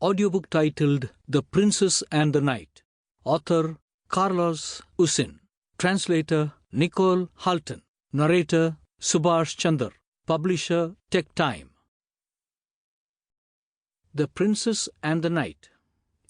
audiobook titled The Princess and the Knight. Author Carlos Usín. Translator Nicole Halton. Narrator Subhash Chander. Publisher TekTime. The Princess and the Knight.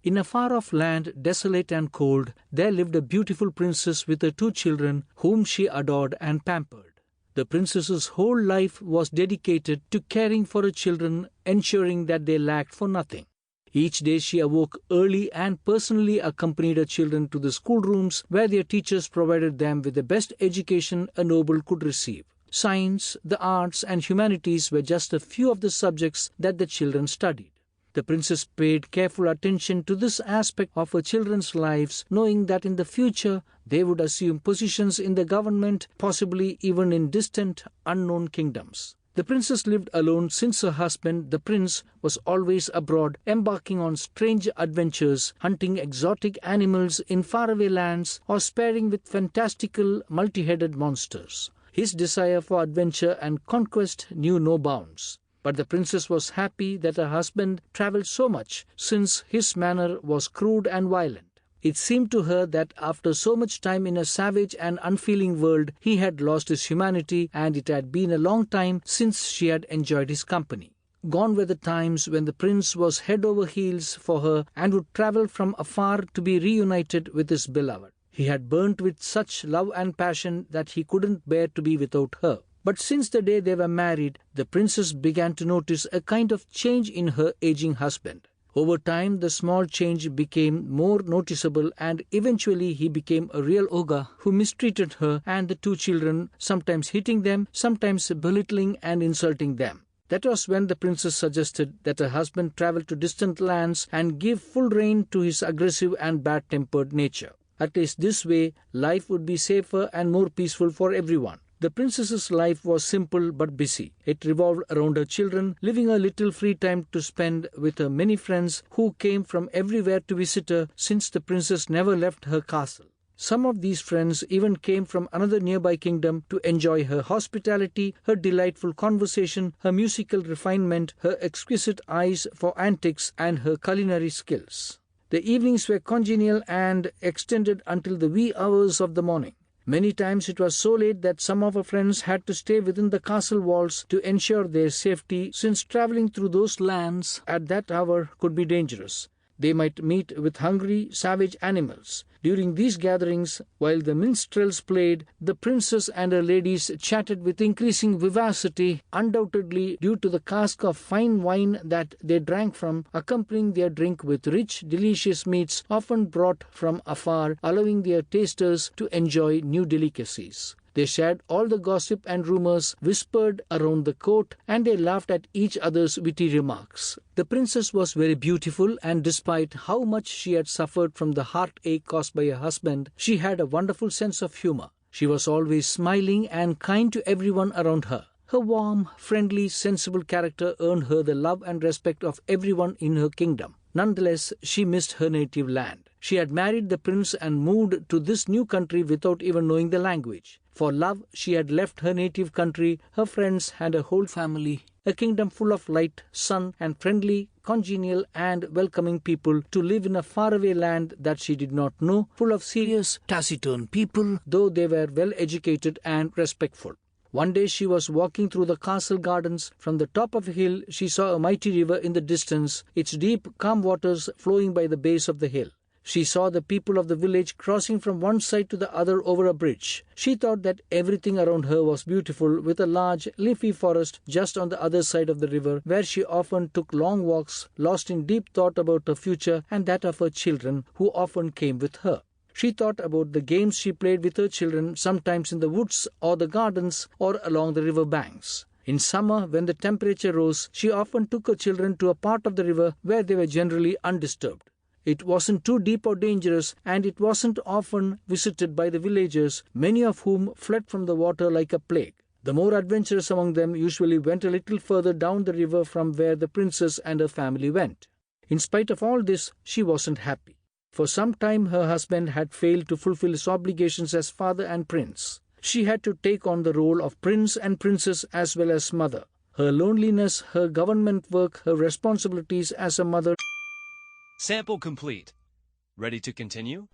In a far-off land, desolate and cold, there lived a beautiful princess with her 2 children whom she adored and pampered. The princess's whole life was dedicated to caring for her children, ensuring that they lacked for nothing. Each day she awoke early and personally accompanied her children to the schoolrooms where their teachers provided them with the best education a noble could receive. Science, the arts, and humanities were just a few of the subjects that the children studied. The princess paid careful attention to this aspect of her children's lives, knowing that in the future they would assume positions in the government, possibly even in distant, unknown kingdoms. The princess lived alone since her husband, the prince, was always abroad, embarking on strange adventures, hunting exotic animals in faraway lands, or sparring with fantastical, multi-headed monsters. His desire for adventure and conquest knew no bounds. But the princess was happy that her husband travelled so much, since his manner was crude and violent. It seemed to her that after so much time in a savage and unfeeling world, he had lost his humanity, and it had been a long time since she had enjoyed his company. Gone were the times when the prince was head over heels for her and would travel from afar to be reunited with his beloved. He had burnt with such love and passion that he couldn't bear to be without her. But since the day they were married, the princess began to notice a kind of change in her aging husband. Over time, the small change became more noticeable, and eventually he became a real ogre who mistreated her and the 2 children, sometimes hitting them, sometimes belittling and insulting them. That was when the princess suggested that her husband travel to distant lands and give full rein to his aggressive and bad-tempered nature. At least this way, life would be safer and more peaceful for everyone. The princess's life was simple but busy. It revolved around her children, leaving a little free time to spend with her many friends who came from everywhere to visit her, since the princess never left her castle. Some of these friends even came from another nearby kingdom to enjoy her hospitality, her delightful conversation, her musical refinement, her exquisite eyes for antics, and her culinary skills. The evenings were congenial and extended until the wee hours of the morning. Many times it was so late that some of her friends had to stay within the castle walls to ensure their safety, since traveling through those lands at that hour could be dangerous. They might meet with hungry, savage animals. During these gatherings, while the minstrels played, the princess and her ladies chatted with increasing vivacity, undoubtedly due to the cask of fine wine that they drank from, accompanying their drink with rich, delicious meats often brought from afar, allowing their tasters to enjoy new delicacies. They shared all the gossip and rumors whispered around the court, and they laughed at each other's witty remarks. The princess was very beautiful, and despite how much she had suffered from the heartache caused by her husband, she had a wonderful sense of humor. She was always smiling and kind to everyone around her. Her warm, friendly, sensible character earned her the love and respect of everyone in her kingdom. Nonetheless, she missed her native land. She had married the prince and moved to this new country without even knowing the language. For love, she had left her native country, her friends, and her whole family, a kingdom full of light, sun, and friendly, congenial, and welcoming people, to live in a faraway land that she did not know, full of serious, taciturn people, though they were well educated and respectful. One day she was walking through the castle gardens. From the top of a hill, she saw a mighty river in the distance, its deep, calm waters flowing by the base of the hill. She saw the people of the village crossing from one side to the other over a bridge. She thought that everything around her was beautiful, with a large, leafy forest just on the other side of the river, where she often took long walks, lost in deep thought about her future and that of her children, who often came with her. She thought about the games she played with her children, sometimes in the woods or the gardens or along the river banks. In summer, when the temperature rose, she often took her children to a part of the river where they were generally undisturbed. It wasn't too deep or dangerous, and it wasn't often visited by the villagers, many of whom fled from the water like a plague. The more adventurous among them usually went a little further down the river from where the princess and her family went. In spite of all this, she wasn't happy. For some time her husband had failed to fulfill his obligations as father and prince. She had to take on the role of prince and princess as well as mother. Her loneliness, her government work, her responsibilities as a mother Sample complete. Ready to continue?